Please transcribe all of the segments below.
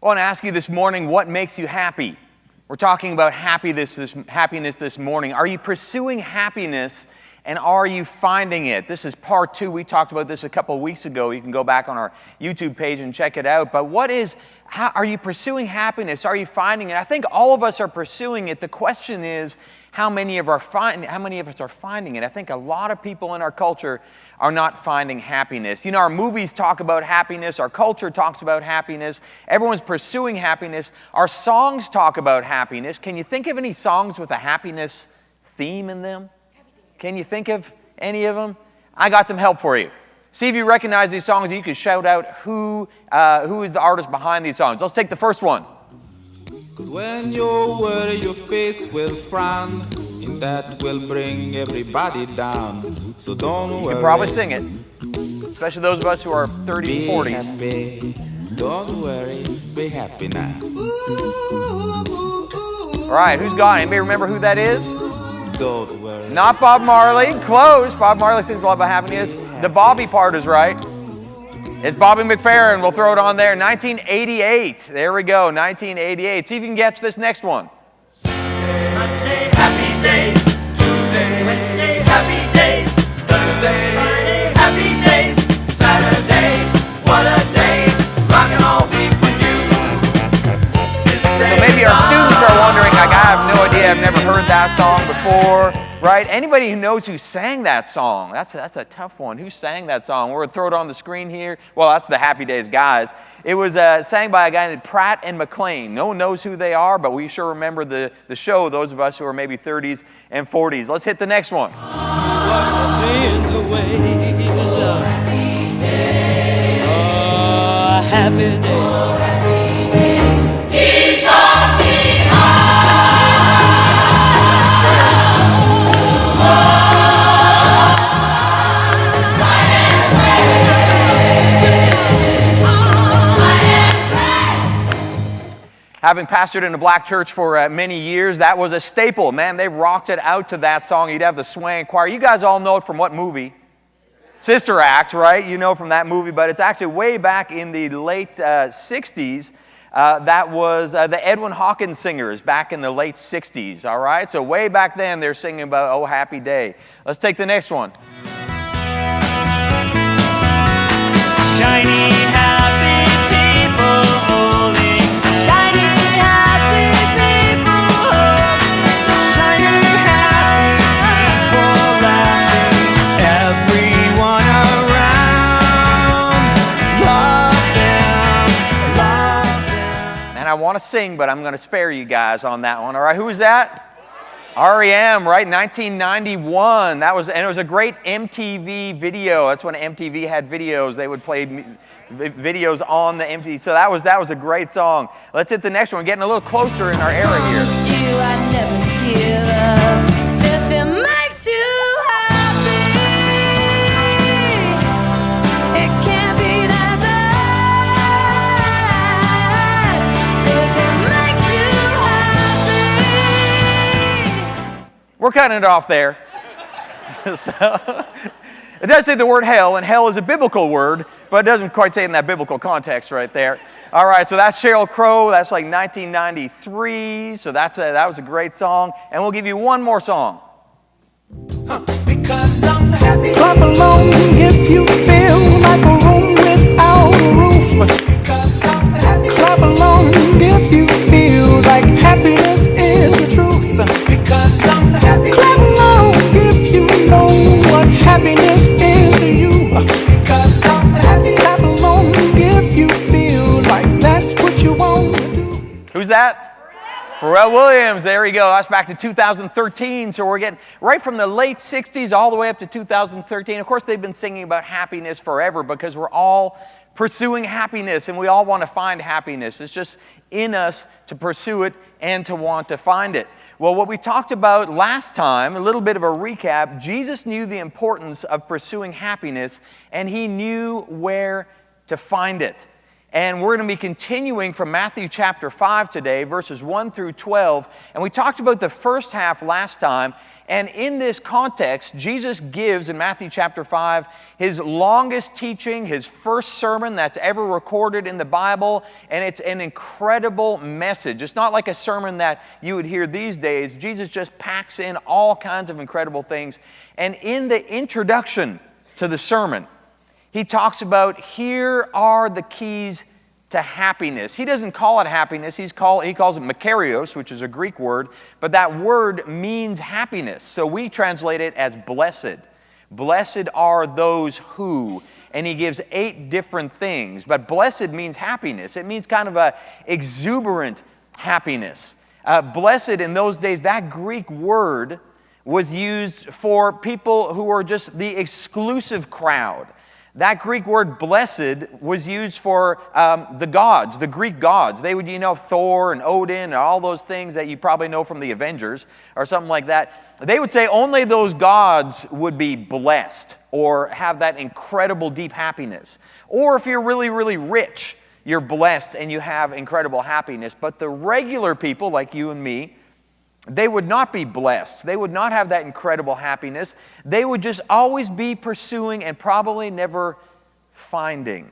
I want to ask you this morning, what makes you happy? We're talking about happiness this morning. Are you pursuing happiness, and are you finding it? This is part 2. We talked about this a couple of weeks ago. You can go back on our YouTube page and check it out. But how are you pursuing happiness? Are you finding it? I think all of us are pursuing it. The question is, how many of us are finding it? I think a lot of people in our culture are not finding happiness. You know, our movies talk about happiness. Our culture talks about happiness. Everyone's pursuing happiness. Our songs talk about happiness. Can you think of any songs with a happiness theme in them? Can you think of any of them? I got some help for you. See if you recognize these songs. You can shout out who is the artist behind these songs. Let's take the first one. 'Cause when you're worried, your face will frown, and that will bring everybody down. So don't worry. You can probably sing it, especially those of us who are 30s Be and 40s. happy. Don't worry, be happy now. All right, who's got it? Anybody remember who that is? Don't worry. Not Bob Marley. Close. Bob Marley sings a lot about happiness. The Bobby part is right. It's Bobby McFerrin. We'll throw it on there. 1988. There we go. 1988. See if you can catch this next one. Monday, happy days. Tuesday, Wednesday, happy days. Thursday, Friday, happy days. Saturday, what a day. Rockin' all week with you. So maybe our students are wondering, like, I have no idea. I've never heard that song before. Right? Anybody who knows who sang that song? That's a tough one. Who sang that song? We're going to throw it on the screen here. Well, that's the Happy Days guys. It was sang by a guy named Pratt and McLean. No one knows who they are, but we sure remember the show, those of us who are maybe 30s and 40s. Let's hit the next one. Wash my sins away. Happy day. Oh, happy day. He taught me how. Having pastored in a black church for many years, that was a staple. Man, they rocked it out to that song. You'd have the swaying choir. You guys all know it from what movie? Sister Act, right? You know from that movie, but it's actually way back in the late 60s. That was the Edwin Hawkins Singers back in the late 60s, all right? So way back then, they're singing about, oh, happy day. Let's take the next one. Shiny, happy people holding. Shiny, happy people holding. Shiny, happy people laughing. Everyone around, love them, love them. And I want to sing, but I'm going to spare you guys on that one, all right? Who is that? R.E.M., right? 1991. And it was a great MTV video. That's when MTV had videos. They would play videos on the MTV. So that was a great song. Let's hit the next one. We're getting a little closer in our era here. Promised you I'd never give up. If it makes you happy, it can't be that bad. If it makes you happy. We're cutting it off there. So, it does say the word hell, and hell is a biblical word, but it doesn't quite say it in that biblical context right there. All right, so that's Sheryl Crow. That's like 1993. So that was a great song. And we'll give you one more song. Because I'm happy. Clap along if you feel like a room without a roof. Because I'm happy. Clap along if you feel like happiness is the truth. Because I'm happy. Clap along if you know what happiness is to you. Because I'm happy. Clap along if you feel like that's what you want to do. Who's that? Pharrell Williams. There we go. That's back to 2013. So we're getting right from the late 60s all the way up to 2013. Of course, they've been singing about happiness forever because we're all pursuing happiness and we all want to find happiness. It's just in us to pursue it and to want to find it. Well, what we talked about last time, a little bit of a recap, Jesus knew the importance of pursuing happiness and he knew where to find it. And we're going to be continuing from Matthew chapter 5 today, verses 1 through 12. And we talked about the first half last time. And in this context, Jesus gives in Matthew chapter 5 his longest teaching, his first sermon that's ever recorded in the Bible. And it's an incredible message. It's not like a sermon that you would hear these days. Jesus just packs in all kinds of incredible things. And in the introduction to the sermon, he talks about, here are the keys to happiness. He doesn't call it happiness. He calls it makarios, which is a Greek word, but that word means happiness. So we translate it as blessed. Blessed are those who, and he gives 8 different things. But blessed means happiness. It means kind of a exuberant happiness. Blessed in those days, that Greek word was used for people who were just the exclusive crowd. That Greek word blessed was used for the gods, the Greek gods. They would, Thor and Odin and all those things that you probably know from the Avengers or something like that. They would say only those gods would be blessed or have that incredible deep happiness. Or if you're really, really rich, you're blessed and you have incredible happiness. But the regular people like you and me, they would not be blessed. They would not have that incredible happiness. They would just always be pursuing and probably never finding.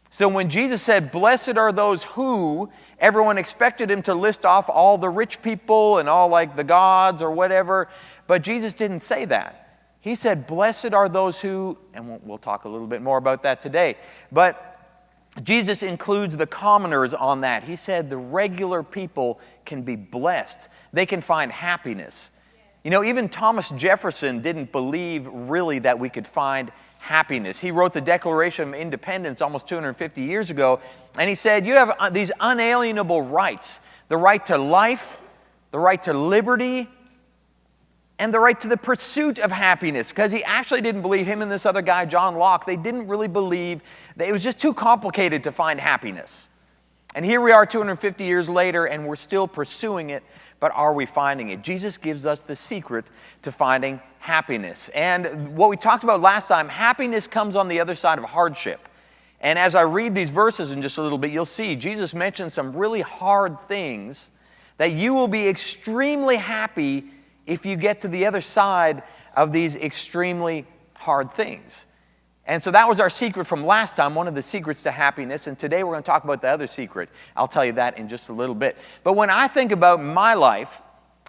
So when Jesus said, blessed are those who, everyone expected him to list off all the rich people and all like the gods or whatever. But Jesus didn't say that. He said, blessed are those who, and we'll talk a little bit more about that today. But Jesus includes the commoners on that. He said the regular people can be blessed. They can find happiness. Even Thomas Jefferson didn't believe really that we could find happiness. He wrote the Declaration of Independence almost 250 years ago, and he said, you have these unalienable rights, the right to life, the right to liberty, and the right to the pursuit of happiness, because he actually didn't believe, him and this other guy, John Locke, they didn't really believe that it was just too complicated to find happiness. And here we are 250 years later, and we're still pursuing it, but are we finding it? Jesus gives us the secret to finding happiness. And what we talked about last time, happiness comes on the other side of hardship. And as I read these verses in just a little bit, you'll see Jesus mentions some really hard things that you will be extremely happy if you get to the other side of these extremely hard things. And so that was our secret from last time, one of the secrets to happiness. And today we're going to talk about the other secret. I'll tell you that in just a little bit. But when I think about my life,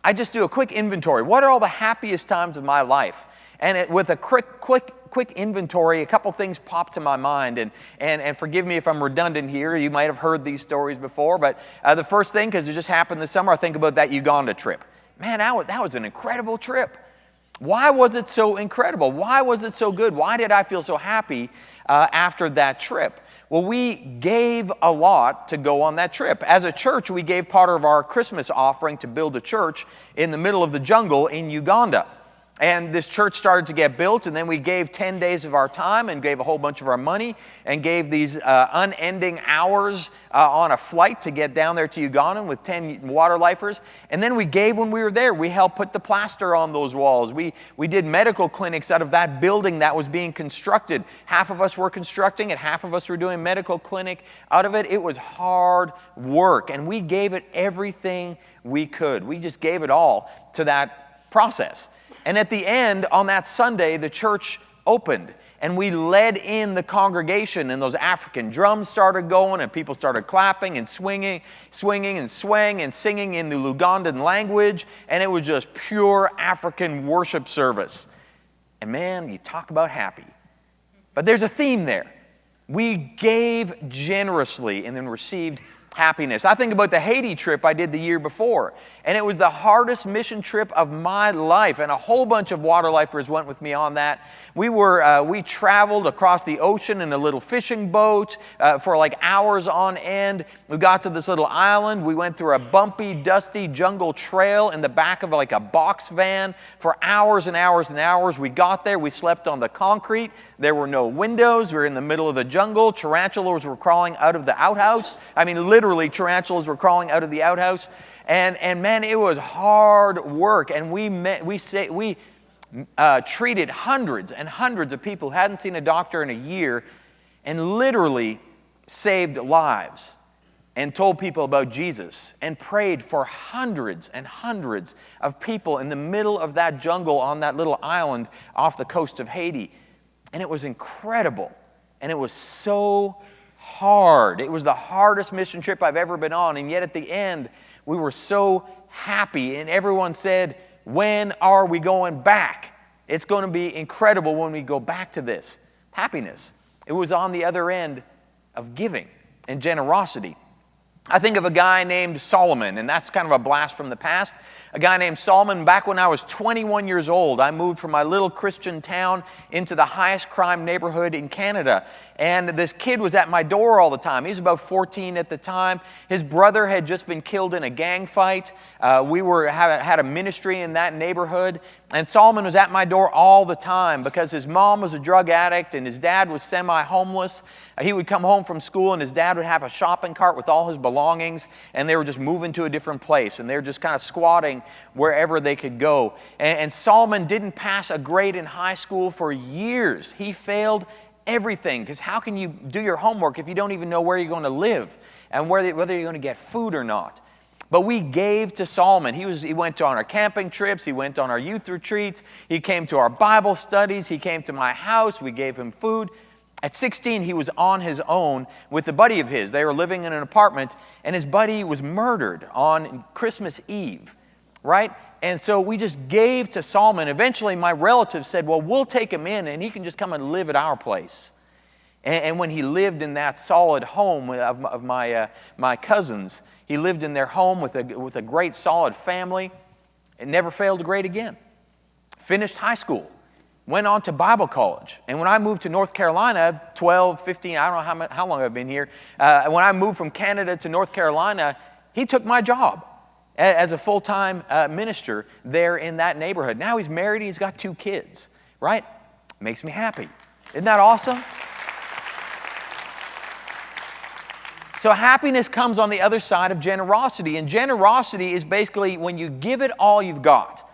I just do a quick inventory. What are all the happiest times of my life? And with a quick inventory, a couple things pop to my mind. And forgive me if I'm redundant here. You might have heard these stories before. But the first thing, because it just happened this summer, I think about that Uganda trip. Man, that was an incredible trip. Why was it so incredible? Why was it so good? Why did I feel so happy after that trip? Well, we gave a lot to go on that trip. As a church, we gave part of our Christmas offering to build a church in the middle of the jungle in Uganda. And this church started to get built, and then we gave 10 days of our time and gave a whole bunch of our money and gave these unending hours on a flight to get down there to Uganda with 10 water lifers. And then we gave when we were there. We helped put the plaster on those walls. We did medical clinics out of that building that was being constructed. Half of us were constructing it, half of us were doing medical clinic out of it. It was hard work, and we gave it everything we could. We just gave it all to that process. And at the end, on that Sunday, the church opened, and we led in the congregation, and those African drums started going, and people started clapping and swinging and swaying and singing in the Lugandan language, and it was just pure African worship service. And man, you talk about happy. But there's a theme there. We gave generously and then received happiness. I think about the Haiti trip I did the year before, and it was the hardest mission trip of my life, and a whole bunch of water lifers went with me on that. We traveled across the ocean in a little fishing boat for like hours on end. We got to this little island. We went through a bumpy, dusty jungle trail in the back of like a box van for hours and hours and hours. We got there. We slept on the concrete. There were no windows. We were in the middle of the jungle. Tarantulas were crawling out of the outhouse. I mean, literally, tarantulas were crawling out of the outhouse. And man, it was hard work. And we treated hundreds and hundreds of people who hadn't seen a doctor in a year, and literally saved lives and told people about Jesus and prayed for hundreds and hundreds of people in the middle of that jungle on that little island off the coast of Haiti. And it was incredible. And it was so hard. It was the hardest mission trip I've ever been on. And yet at the end, we were so happy. And everyone said, when are we going back? It's going to be incredible when we go back to this. Happiness. It was on the other end of giving and generosity. I think of a guy named Solomon, and that's kind of a blast from the past. A guy named Solomon, back when I was 21 years old, I moved from my little Christian town into the highest crime neighborhood in Canada. And this kid was at my door all the time. He was about 14 at the time. His brother had just been killed in a gang fight. We had a ministry in that neighborhood. And Solomon was at my door all the time because his mom was a drug addict and his dad was semi-homeless. He would come home from school and his dad would have a shopping cart with all his belongings, and they were just moving to a different place, and they were just kind of squatting wherever they could go. And Solomon didn't pass a grade in high school for years. He failed everything, because how can you do your homework if you don't even know where you're going to live and whether you're going to get food or not? But we gave to Solomon. He went on our camping trips. He went on our youth retreats. He came to our Bible studies. He came to my house. We gave him food. At 16, he was on his own with a buddy of his. They were living in an apartment, and his buddy was murdered on Christmas Eve, right? And so we just gave to Solomon. Eventually, my relatives said, well, we'll take him in, and he can just come and live at our place. And when he lived in that solid home of my cousins, he lived in their home with a great solid family and never failed a grade again. Finished high school. Went on to Bible college. And when I moved to North Carolina, 12, 15, I don't know how long I've been here. When I moved from Canada to North Carolina, he took my job as a full-time minister there in that neighborhood. Now he's married, he's got 2 kids, right? Makes me happy. Isn't that awesome? So happiness comes on the other side of generosity. And generosity is basically when you give it all you've got.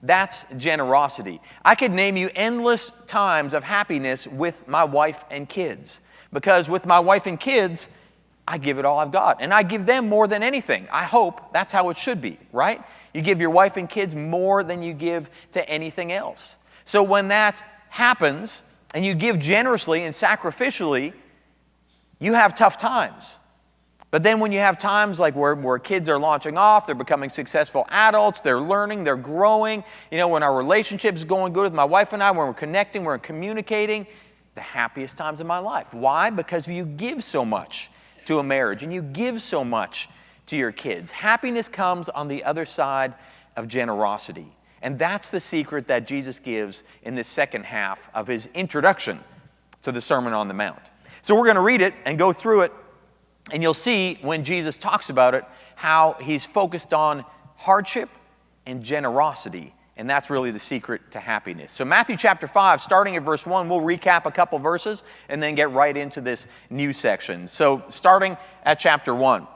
That's generosity. I could name you endless times of happiness with my wife and kids. Because with my wife and kids, I give it all I've got. And I give them more than anything. I hope that's how it should be, right? You give your wife and kids more than you give to anything else. So when that happens, and you give generously and sacrificially, you have tough times. But then when you have times like where kids are launching off, they're becoming successful adults, they're learning, they're growing, when our relationship is going good with my wife and I, when we're connecting, we're communicating, the happiest times of my life. Why? Because you give so much to a marriage and you give so much to your kids. Happiness comes on the other side of generosity. And that's the secret that Jesus gives in this second half of his introduction to the Sermon on the Mount. So we're going to read it and go through it. And you'll see when Jesus talks about it, how he's focused on hardship and generosity. And that's really the secret to happiness. So Matthew chapter 5, starting at verse 1, we'll recap a couple verses and then get right into this new section. So starting at chapter 1,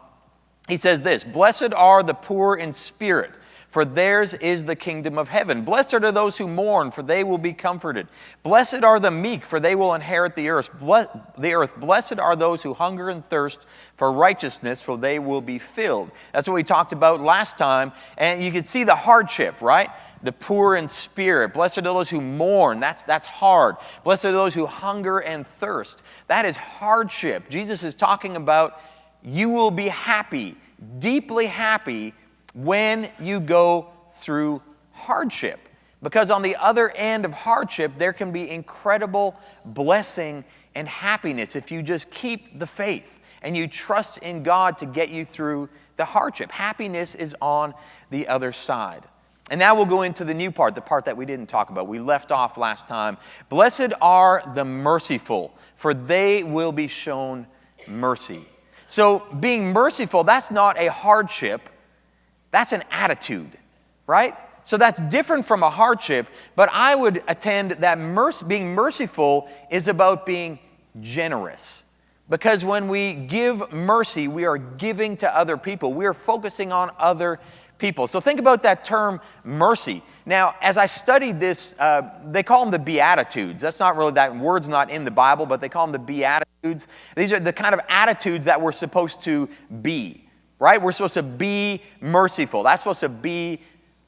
he says this, "Blessed are the poor in spirit, for theirs is the kingdom of heaven. Blessed are those who mourn, for they will be comforted. Blessed are the meek, for they will inherit the earth. Blessed are those who hunger and thirst for righteousness, for they will be filled." That's what we talked about last time. And you can see the hardship, right? The poor in spirit. Blessed are those who mourn. That's hard. Blessed are those who hunger and thirst. That is hardship. Jesus is talking about you will be happy, deeply happy, when you go through hardship. Because on the other end of hardship, there can be incredible blessing and happiness if you just keep the faith and you trust in God to get you through the hardship. Happiness is on the other side. And now we'll go into the new part, the part that we didn't talk about. We left off last time. Blessed are the merciful, for they will be shown mercy. So being merciful, that's not a hardship. That's an attitude, right? So that's different from a hardship, but I would attend that being merciful is about being generous. Because when we give mercy, we are giving to other people. We are focusing on other people. So think about that term mercy. Now, as I studied this, they call them the Beatitudes. That's not really, that word's not in the Bible, but they call them the Beatitudes. These are the kind of attitudes that we're supposed to be, right? We're supposed to be merciful. That's supposed to be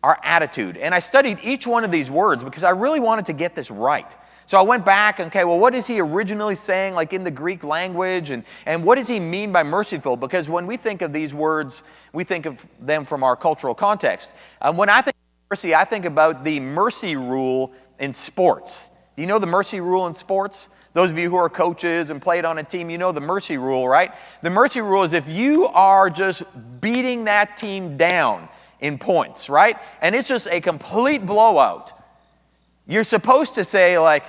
our attitude. And I studied each one of these words because I really wanted to get this right. So I went back and, okay, well, what is he originally saying, like in the Greek language? And what does he mean by merciful? Because when we think of these words, we think of them from our cultural context. When I think of mercy, I think about the mercy rule in sports. Do you know the mercy rule in sports? Those of you who are coaches and played on a team, you know the mercy rule, right? The mercy rule is if you are just beating that team down in points, right? And it's just a complete blowout. You're supposed to say, like,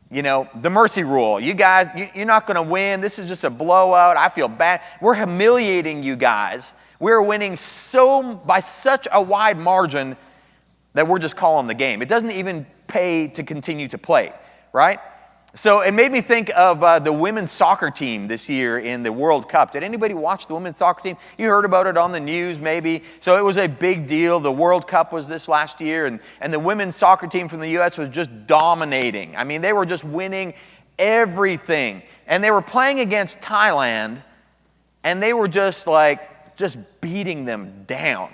you know, the mercy rule. You guys, you're not going to win. This is just a blowout. I feel bad. We're humiliating you guys. We're winning by such a wide margin that we're just calling the game. It doesn't even pay to continue to play, right? So it made me think of the women's soccer team this year in the World Cup. Did anybody watch the women's soccer team? You heard about it on the news maybe. So it was a big deal. The World Cup was this last year, and the women's soccer team from the U.S. was just dominating. I mean, they were just winning everything. And they were playing against Thailand, and they were just beating them down.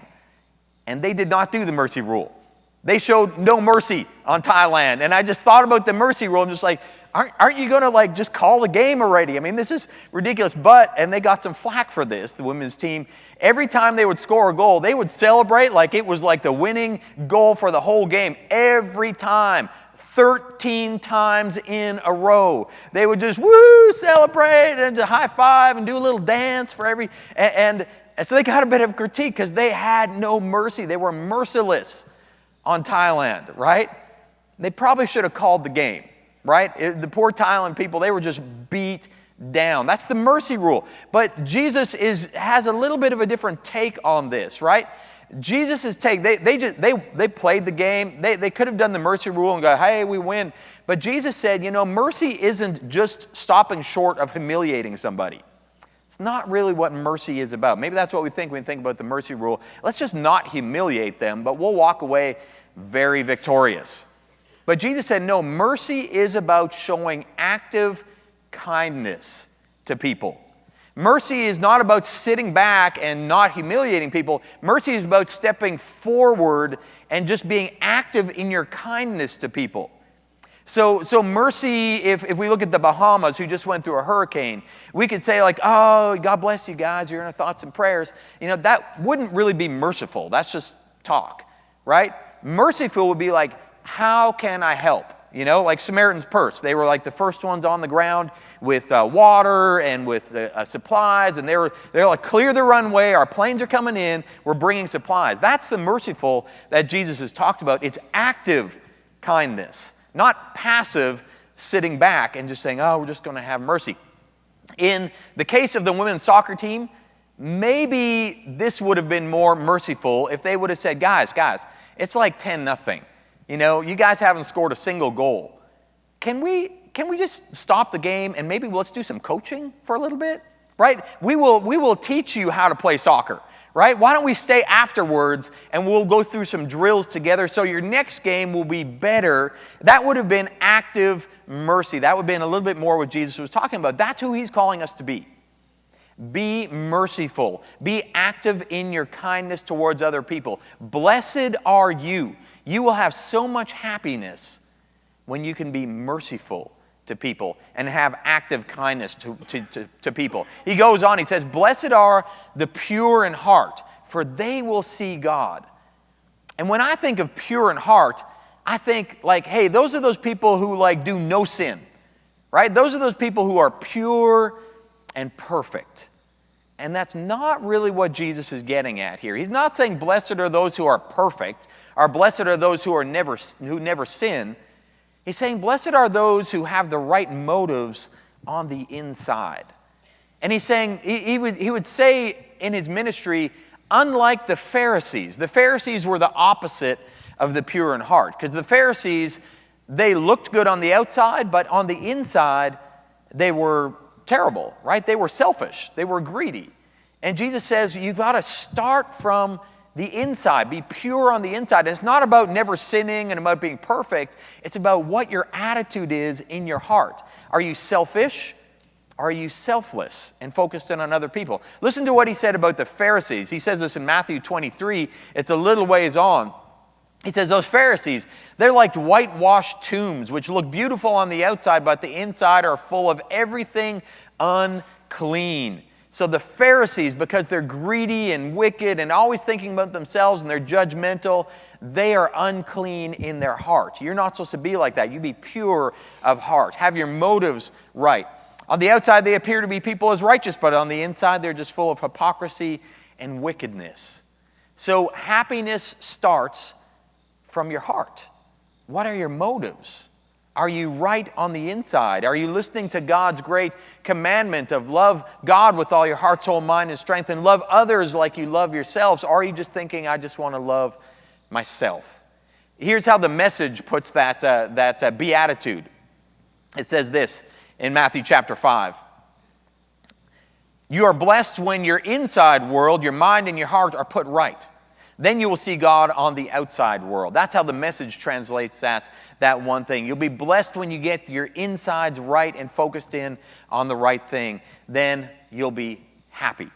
And they did not do the mercy rule. They showed no mercy on Thailand. And I just thought about the mercy rule. I'm just like, aren't you going to just call the game already? I mean, this is ridiculous. And they got some flack for this, the women's team. Every time they would score a goal, they would celebrate like it was like the winning goal for the whole game. Every time. 13 times in a row. They would just, celebrate and just high five and do a little dance for every... And so they got a bit of critique because they had no mercy. They were merciless on Thailand, right? They probably should have called the game, right? The poor Thailand people, they were just beat down. That's the mercy rule. But Jesus has a little bit of a different take on this, right? Jesus' take, they played the game. They could have done the mercy rule and go, hey, we win. But Jesus said, mercy isn't just stopping short of humiliating somebody. It's not really what mercy is about. Maybe that's what we think when we think about the mercy rule. Let's just not humiliate them, but we'll walk away very victorious. But Jesus said, no, mercy is about showing active kindness to people. Mercy is not about sitting back and not humiliating people. Mercy is about stepping forward and just being active in your kindness to people. So mercy, if we look at the Bahamas, who just went through a hurricane, we could say oh, God bless you guys, you're in our thoughts and prayers. That wouldn't really be merciful. That's just talk, right? Merciful would be like, how can I help? Like Samaritan's Purse. They were like the first ones on the ground with water and with supplies, and they were like, clear the runway, our planes are coming in, we're bringing supplies. That's the merciful that Jesus has talked about. It's active kindness. Not passive sitting back and just saying, oh, we're just going to have mercy. In the case of the women's soccer team, maybe this would have been more merciful if they would have said, guys, it's like 10-0. You guys haven't scored a single goal. Can we just stop the game and maybe let's do some coaching for a little bit? Right? We will teach you how to play soccer. Right? Why don't we stay afterwards and we'll go through some drills together so your next game will be better. That would have been active mercy. That would have been a little bit more what Jesus was talking about. That's who he's calling us to be. Be merciful. Be active in your kindness towards other people. Blessed are you. You will have so much happiness when you can be merciful to people and have active kindness to people. He goes on, he says, blessed are the pure in heart, for they will see God. And when I think of pure in heart, I think hey, those are those people who do no sin, right? Those are those people who are pure and perfect. And that's not really what Jesus is getting at here. He's not saying blessed are those who are perfect, or blessed are those who never sin. He's saying, blessed are those who have the right motives on the inside. And he's saying, he would say in his ministry, unlike the Pharisees were the opposite of the pure in heart. Because the Pharisees, they looked good on the outside, but on the inside, they were terrible, right? They were selfish. They were greedy. And Jesus says, you've got to start from the inside. Be pure on the inside. And it's not about never sinning and about being perfect. It's about what your attitude is in your heart. Are you selfish? Are you selfless and focused in on other people? Listen to what he said about the Pharisees. He says this in Matthew 23. It's a little ways on. He says, those Pharisees, they're like whitewashed tombs, which look beautiful on the outside, but the inside are full of everything unclean. So the Pharisees, because they're greedy and wicked and always thinking about themselves and they're judgmental, they are unclean in their heart. You're not supposed to be like that. You be pure of heart. Have your motives right. On the outside, they appear to be people as righteous, but on the inside, they're just full of hypocrisy and wickedness. So happiness starts from your heart. What are your motives? Are you right on the inside? Are you listening to God's great commandment of love God with all your heart, soul, mind, and strength, and love others like you love yourselves? Or are you just thinking, I just want to love myself? Here's how the Message puts that beatitude. It says this in Matthew chapter 5. You are blessed when your inside world, your mind and your heart are put right. Then you will see God on the outside world. That's how the Message translates that one thing. You'll be blessed when you get your insides right and focused in on the right thing. Then you'll be happy.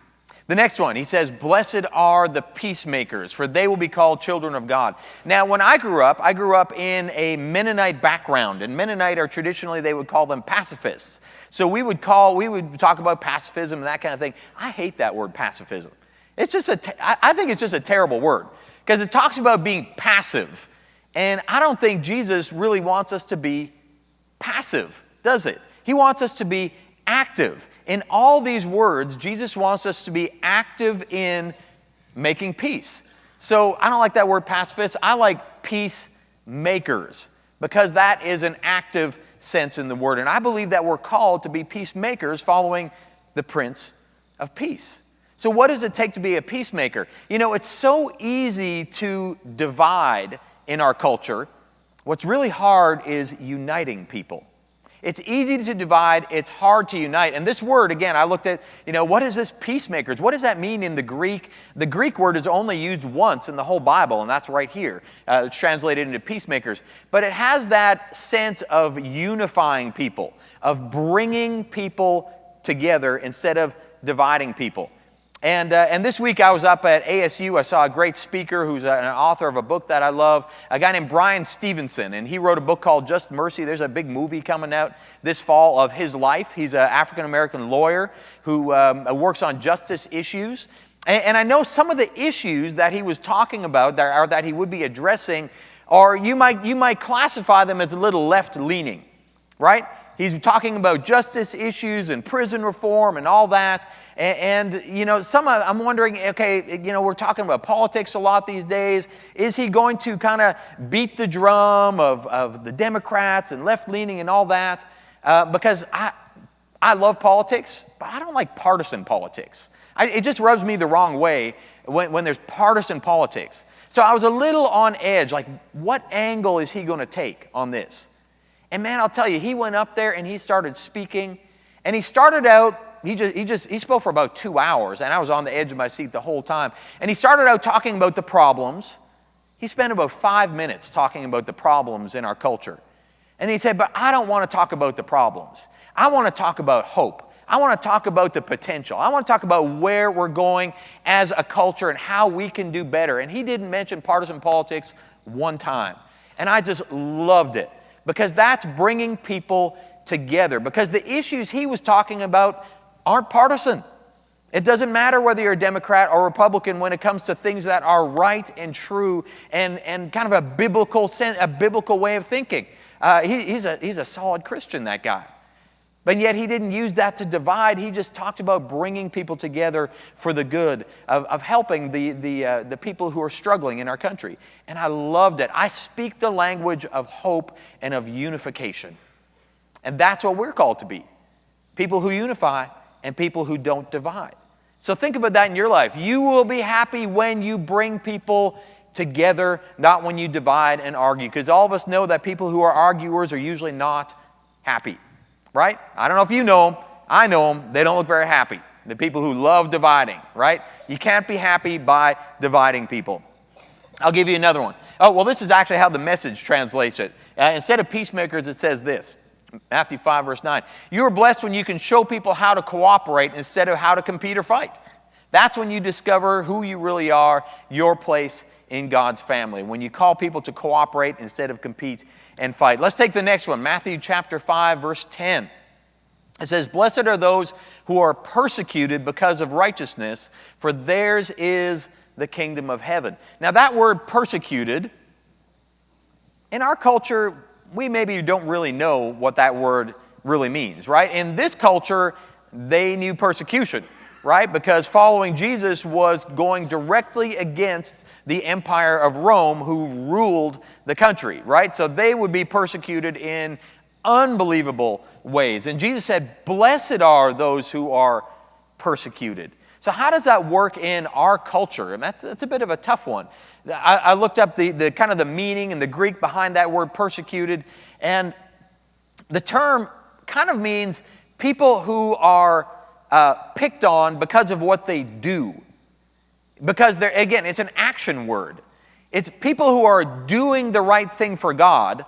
The next one, he says, blessed are the peacemakers, for they will be called children of God. Now, when I grew up in a Mennonite background, and Mennonite are traditionally, they would call them pacifists. So we would talk about pacifism and that kind of thing. I hate that word, pacifism. It's just I think it's just a terrible word because it talks about being passive. And I don't think Jesus really wants us to be passive, does it? He wants us to be active. In all these words, Jesus wants us to be active in making peace. So I don't like that word pacifist. I like peacemakers because that is an active sense in the word. And I believe that we're called to be peacemakers following the Prince of Peace. So what does it take to be a peacemaker? You know, it's so easy to divide in our culture. What's really hard is uniting people. It's easy to divide, it's hard to unite. And this word, again, I looked at, what is this peacemakers? What does that mean in the Greek? The Greek word is only used once in the whole Bible, and that's right here. It's translated into peacemakers. But it has that sense of unifying people, of bringing people together instead of dividing people. And this week I was up at ASU. I saw a great speaker who's an author of a book that I love, a guy named Brian Stevenson, and he wrote a book called Just Mercy. There's a big movie coming out this fall of his life. He's an African-American lawyer who works on justice issues. And I know some of the issues that he was talking about that he would be addressing are, you might classify them as a little left-leaning, right? He's talking about justice issues and prison reform and all that. And I'm wondering, okay, we're talking about politics a lot these days. Is he going to kind of beat the drum of the Democrats and left-leaning and all that? Because I love politics, but I don't like partisan politics. It just rubs me the wrong way when there's partisan politics. So I was a little on edge, like what angle is he going to take on this? And man, I'll tell you, he went up there and he started speaking. And he started out, he spoke for about 2 hours, and I was on the edge of my seat the whole time. And he started out talking about the problems. He spent about 5 minutes talking about the problems in our culture. And he said, but I don't want to talk about the problems. I want to talk about hope. I want to talk about the potential. I want to talk about where we're going as a culture and how we can do better. And he didn't mention partisan politics one time. And I just loved it. Because that's bringing people together. Because the issues he was talking about aren't partisan. It doesn't matter whether you're a Democrat or Republican when it comes to things that are right and true and kind of a biblical way of thinking. He's a solid Christian, that guy. But yet he didn't use that to divide. He just talked about bringing people together for the good of helping the people who are struggling in our country. And I loved it. I speak the language of hope and of unification. And that's what we're called to be. People who unify and people who don't divide. So think about that in your life. You will be happy when you bring people together, not when you divide and argue. Because all of us know that people who are arguers are usually not happy. Right? I don't know if you know them. I know them. They don't look very happy. the people who love dividing, right? You can't be happy by dividing people. I'll give you another one. Oh, well, this is actually how the Message translates it. Instead of peacemakers, it says this, Matthew 5, verse 9. You are blessed when you can show people how to cooperate instead of how to compete or fight. That's when you discover who you really are, your place in God's family. When you call people to cooperate instead of compete and fight. Let's take the next one, Matthew chapter 5, verse 10. It says, blessed are those who are persecuted because of righteousness, for theirs is the kingdom of heaven. Now that word persecuted, in our culture, we maybe don't really know what that word really means, right? In this culture, they knew persecution, right? Because following Jesus was going directly against the empire of Rome who ruled the country, right? So they would be persecuted in unbelievable ways. And Jesus said, blessed are those who are persecuted. So how does that work in our culture? And that's a bit of a tough one. I looked up the kind of the meaning and the Greek behind that word persecuted, and the term kind of means people who are picked on because of what they do. Because again, it's an action word. It's people who are doing the right thing for God,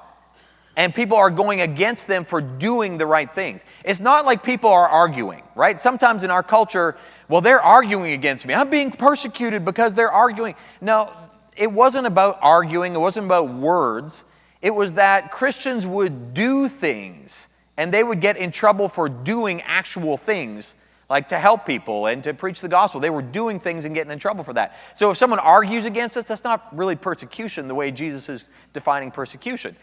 and people are going against them for doing the right things. It's not like people are arguing, right? Sometimes in our culture, well, they're arguing against me. I'm being persecuted because they're arguing. No, it wasn't about arguing. It wasn't about words. It was that Christians would do things, and they would get in trouble for doing actual things, like to help people and to preach the gospel. They were doing things and getting in trouble for that. So if someone argues against us, that's not really persecution the way Jesus is defining persecution.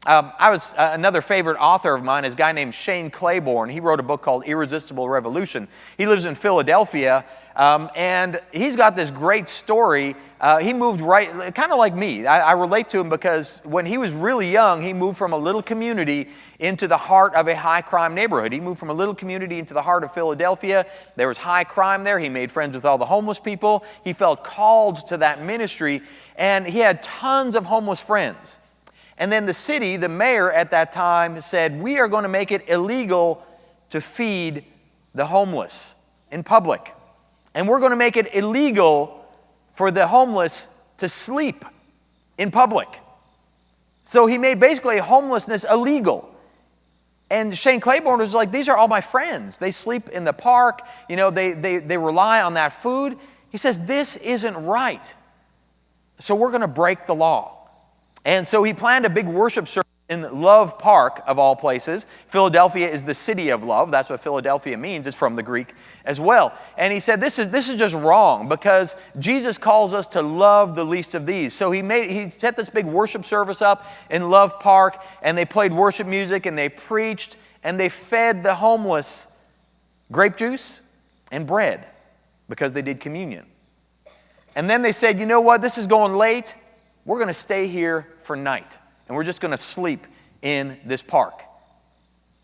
Another favorite author of mine is a guy named Shane Claiborne. He wrote a book called Irresistible Revolution. He lives in Philadelphia, and he's got this great story. He moved right, kind of like me. I relate to him because when he was really young, he moved from a little community into the heart of a high crime neighborhood. He moved from a little community into the heart of Philadelphia. There was high crime there. He made friends with all the homeless people. He felt called to that ministry, and he had tons of homeless friends. And then the city, the mayor at that time said, we are going to make it illegal to feed the homeless in public. And we're going to make it illegal for the homeless to sleep in public. So he made basically homelessness illegal. And Shane Claiborne was like, these are all my friends. They sleep in the park. You know, they rely on that food. He says, this isn't right. So we're going to break the law. And so he planned a big worship service in Love Park, of all places. Philadelphia is the city of love. That's what Philadelphia means. It's from the Greek as well. And he said, this is just wrong because Jesus calls us to love the least of these. So he set this big worship service up in Love Park, and they played worship music, and they preached, and they fed the homeless grape juice and bread because they did communion. And then they said, you know what, this is going late. We're going to stay here for night, and we're just going to sleep in this park.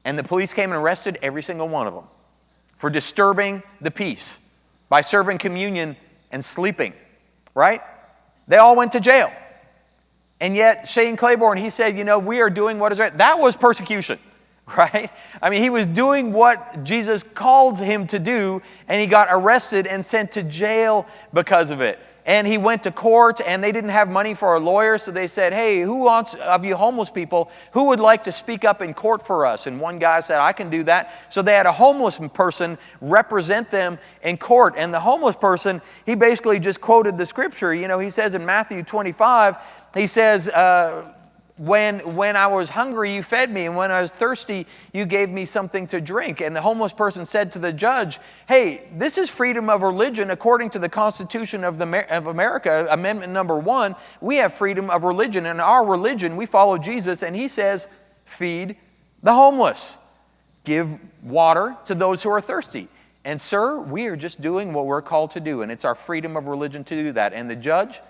And the police came and arrested every single one of them for disturbing the peace by serving communion and sleeping, right? They all went to jail. And yet Shane Claiborne, he said, you know, we are doing what is right. That was persecution, right? I mean, he was doing what Jesus called him to do, and he got arrested and sent to jail because of it. And he went to court, and they didn't have money for a lawyer, so they said, hey, who wants, of you homeless people, who would like to speak up in court for us? And one guy said, I can do that. So they had a homeless person represent them in court. And the homeless person, he basically just quoted the scripture. You know, he says in Matthew 25, he says, when I was hungry, you fed me, and when I was thirsty, you gave me something to drink. And the homeless person said to the judge, hey, this is freedom of religion according to the Constitution of America, Amendment number 1. We have freedom of religion. In our religion, we follow Jesus, and he says, feed the homeless. Give water to those who are thirsty. And sir, we are just doing what we're called to do, and it's our freedom of religion to do that. And the judge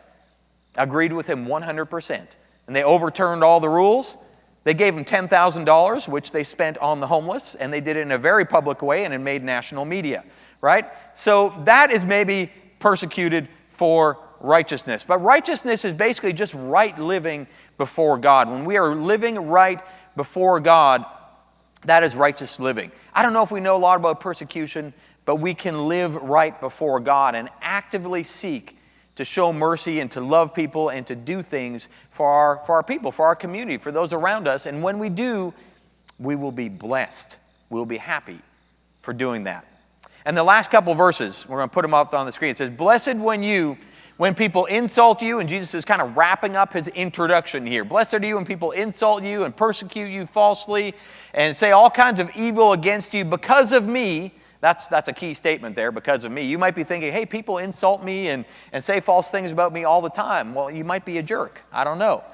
agreed with him 100%. And they overturned all the rules. They gave him $10,000, which they spent on the homeless, and they did it in a very public way, and it made national media, right? So that is maybe persecuted for righteousness. But righteousness is basically just right living before God. When we are living right before God, that is righteous living. I don't know if we know a lot about persecution, but we can live right before God and actively seek to show mercy and to love people and to do things for our people, for our community, for those around us. And when we do, we will be blessed. We'll be happy for doing that. And the last couple verses, we're going to put them up on the screen. It says, blessed when people insult you, and Jesus is kind of wrapping up his introduction here. Blessed are you when people insult you and persecute you falsely and say all kinds of evil against you because of me. That's a key statement there, because of me. You might be thinking, hey, people insult me and say false things about me all the time. Well, you might be a jerk. I don't know.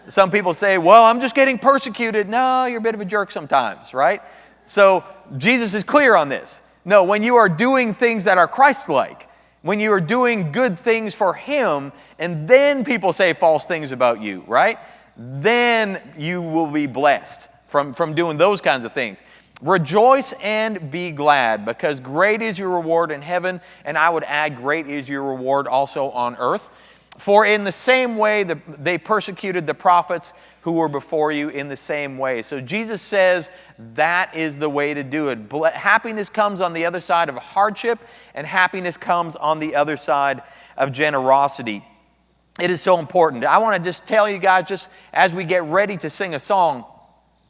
Some people say, well, I'm just getting persecuted. No, you're a bit of a jerk sometimes, right? So Jesus is clear on this. No, when you are doing things that are Christ-like, when you are doing good things for Him, and then people say false things about you, right? Then you will be blessed from doing those kinds of things. Rejoice and be glad, because great is your reward in heaven, and I would add, great is your reward also on earth. For in the same way they persecuted the prophets who were before you, in the same way. So Jesus says that is the way to do it. Happiness comes on the other side of hardship, and happiness comes on the other side of generosity. It is so important. I want to just tell you guys, just as we get ready to sing a song,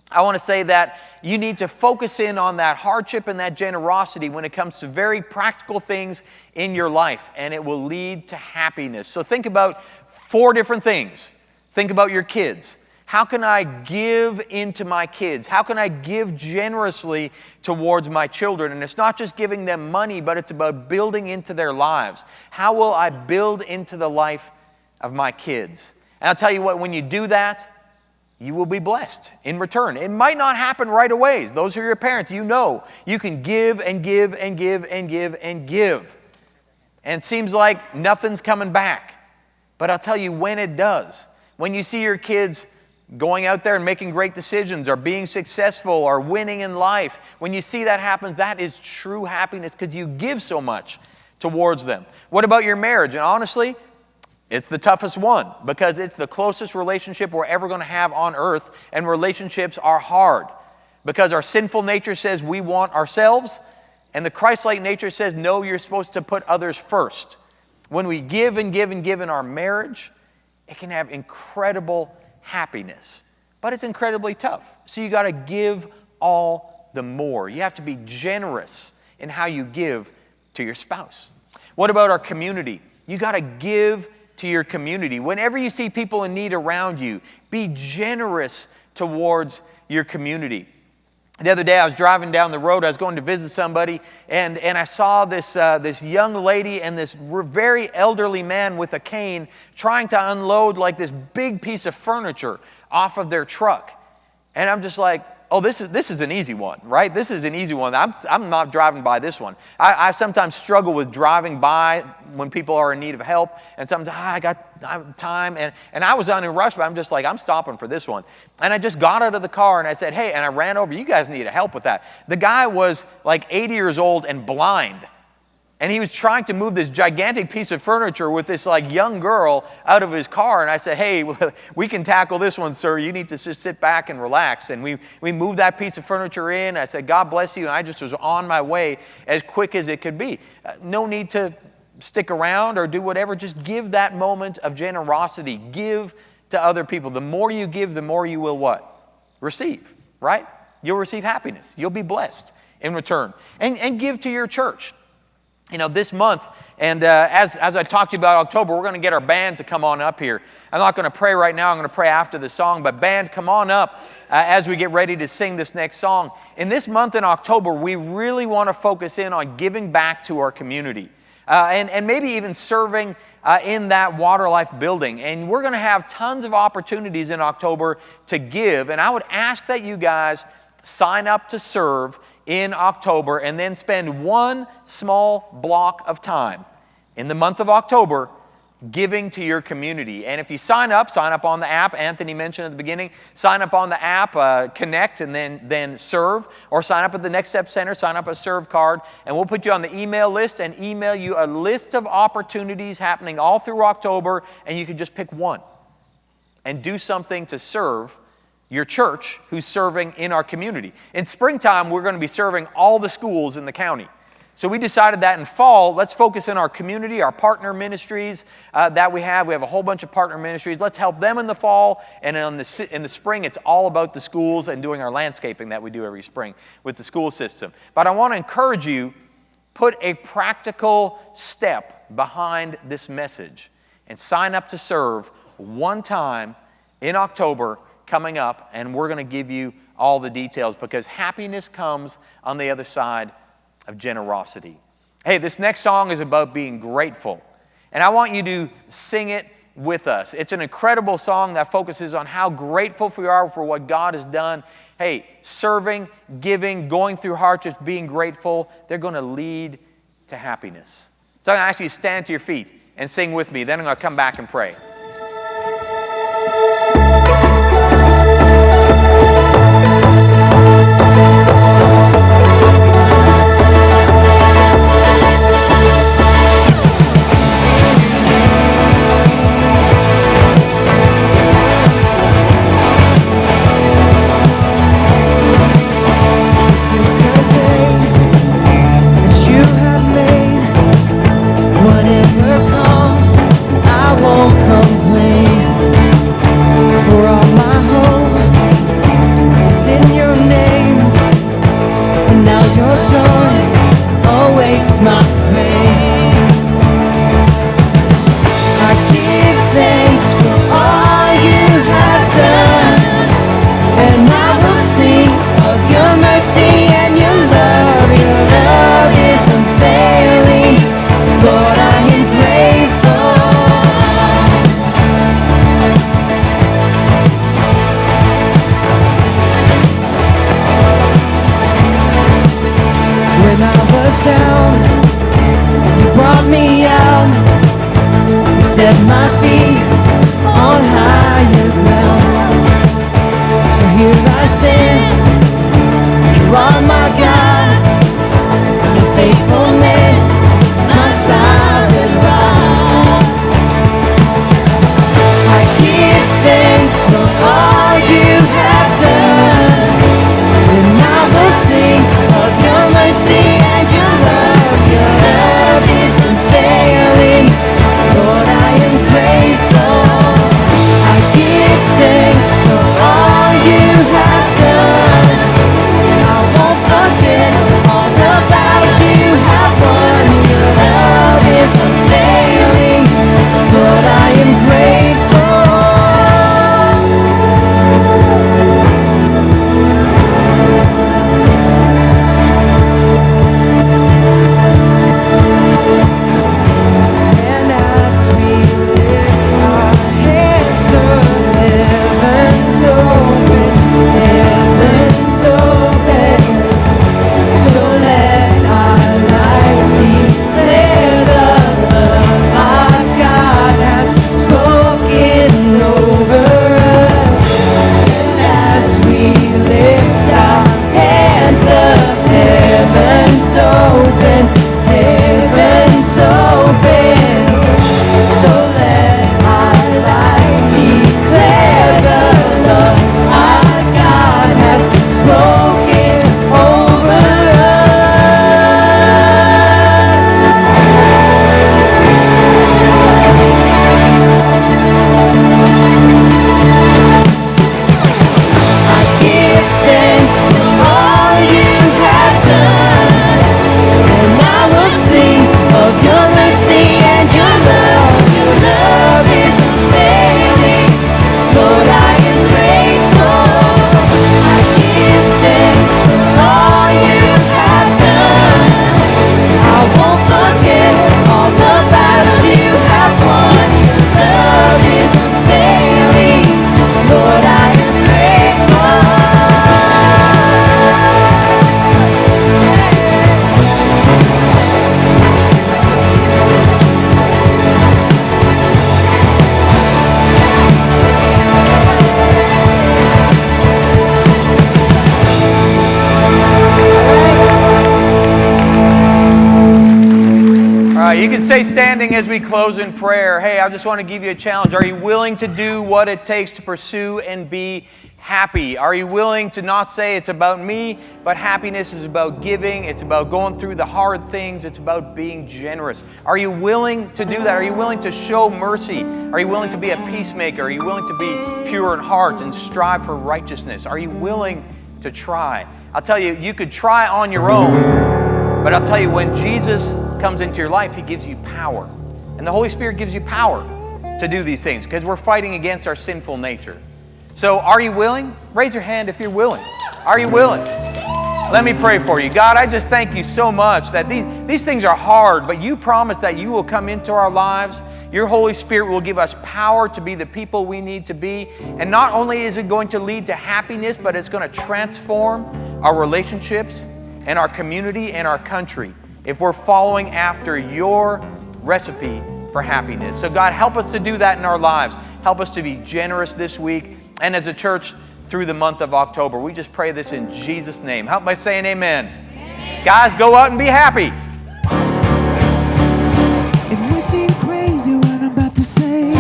I want to say that you need to focus in on that hardship and that generosity when it comes to very practical things in your life, and it will lead to happiness. So think about 4 different things. Think about your kids. How can I give into my kids? How can I give generously towards my children? And it's not just giving them money, but it's about building into their lives. How will I build into the life of my kids? And I'll tell you what, when you do that, you will be blessed in return. It might not happen right away. Those who are your parents, you know you can give and give and give and give and give. And it seems like nothing's coming back. But I'll tell you, when it does, when you see your kids going out there and making great decisions or being successful or winning in life, when you see that happen, that is true happiness, because you give so much towards them. What about your marriage? And honestly, it's the toughest one, because it's the closest relationship we're ever going to have on earth, and relationships are hard because our sinful nature says we want ourselves, and the Christ-like nature says, no, you're supposed to put others first. When we give and give and give in our marriage, it can have incredible happiness, but it's incredibly tough. So you got to give all the more. You have to be generous in how you give to your spouse. What about our community? You got to give to your community. Whenever you see people in need around you, be generous towards your community. The other day I was driving down the road, I was going to visit somebody, and I saw this young lady and this very elderly man with a cane trying to unload like this big piece of furniture off of their truck. And I'm just like, oh, this is an easy one, right? This is an easy one. I'm not driving by this one. I sometimes struggle with driving by when people are in need of help, and sometimes I got time, and I was on a rush, but I'm just like, I'm stopping for this one. And I just got out of the car and I said, hey, and I ran over, you guys need help with that. The guy was like 80 years old and blind. And he was trying to move this gigantic piece of furniture with this like young girl out of his car. And I said, hey, we can tackle this one, sir. You need to just sit back and relax. And we moved that piece of furniture in. I said, God bless you. And I just was on my way as quick as it could be. No need to stick around or do whatever. Just give that moment of generosity. Give to other people. The more you give, the more you will what? Receive, right? You'll receive happiness. You'll be blessed in return. And give to your church. You know, this month, and as I talked to you about October, we're going to get our band to come on up here. I'm not going to pray right now. I'm going to pray after the song. But band, come on up as we get ready to sing this next song. In this month in October, we really want to focus in on giving back to our community. And maybe even serving in that Water Life building. And we're going to have tons of opportunities in October to give. And I would ask that you guys sign up to serve in October, and then spend one small block of time in the month of October giving to your community. And if you sign up on the app, Anthony mentioned at the beginning, sign up on the app, connect, and then serve, or sign up at the Next Step Center, sign up a serve card, and we'll put you on the email list and email you a list of opportunities happening all through October, and you can just pick one and do something to serve your church who's serving in our community. In springtime, we're going to be serving all the schools in the county. So we decided that in fall, let's focus in our community, our partner ministries that we have. We have a whole bunch of partner ministries. Let's help them in the fall, and in the spring, it's all about the schools and doing our landscaping that we do every spring with the school system. But I want to encourage you, put a practical step behind this message and sign up to serve one time in October coming up, and we're going to give you all the details, because happiness comes on the other side of generosity. Hey, this next song is about being grateful, and I want you to sing it with us. It's an incredible song that focuses on how grateful we are for what God has done. Hey, serving, giving, going through hardships, being grateful, they're going to lead to happiness. So I'm going to ask you to stand to your feet and sing with me. Then I'm going to come back and pray. You can stay standing as we close in prayer. Hey, I just want to give you a challenge. Are you willing to do what it takes to pursue and be happy? Are you willing to not say it's about me, but happiness is about giving, it's about going through the hard things, it's about being generous? Are you willing to do that? Are you willing to show mercy? Are you willing to be a peacemaker? Are you willing to be pure in heart and strive for righteousness? Are you willing to try? I'll tell you, you could try on your own, but I'll tell you, when Jesus comes into your life, He gives you power. And the Holy Spirit gives you power to do these things because we're fighting against our sinful nature. So are you willing? Raise your hand if you're willing. Are you willing? Let me pray for you. God, I just thank you so much that these things are hard, but you promise that you will come into our lives. Your Holy Spirit will give us power to be the people we need to be. And not only is it going to lead to happiness, but it's going to transform our relationships and our community and our country if we're following after your recipe for happiness. So God, help us to do that in our lives. Help us to be generous this week and as a church through the month of October. We just pray this in Jesus' name. Help by saying amen. Amen. Guys, go out and be happy. It may seem crazy what I'm about to say.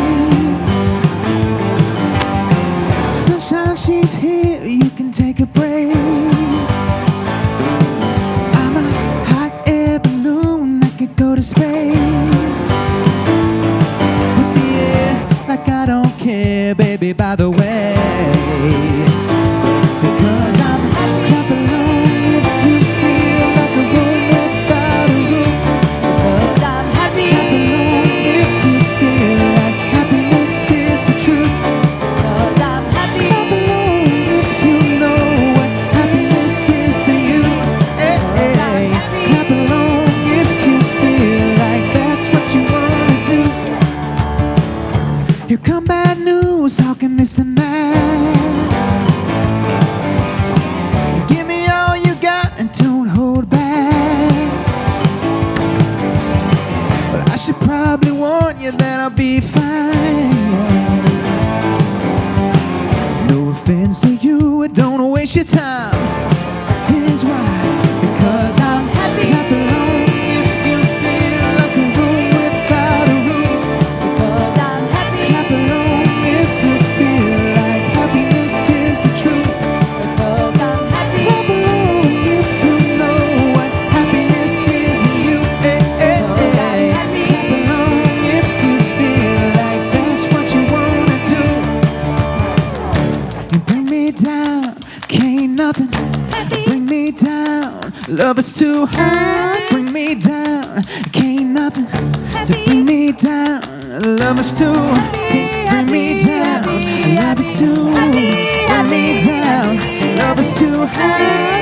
Sunshine, she's here, you can take a break. I'm a hot air balloon, I could go to space. With the air, like I don't care, baby, by the way. Because I'm happy. Clap along if you feel like a room without a roof. Because I'm happy. Clap along if you feel like happiness is the truth. Because I'm happy. Clap along if you know what happiness is to you. Hey, hey. Clap along if you feel like that's what you want to do. Here come bad news, talking this and that. Give me all you got and don't hold back. But I should probably warn you that I'll be fine. No offense to you, don't waste your time. Here's why. Because I'm happy. Clap along if you feel like a room without a roof. Because I'm happy. Clap along if you feel like happiness is the truth. Because I'm happy. Clap along if you know what happiness is to you. Hey, hey, hey. Clap along if you feel like that's what you wanna do. You bring me down, can't nothing bring me down. Love is too hard, bring me down, can't nothing. So bring me down, love is too bring me down, love is too bring me down, love is too hard.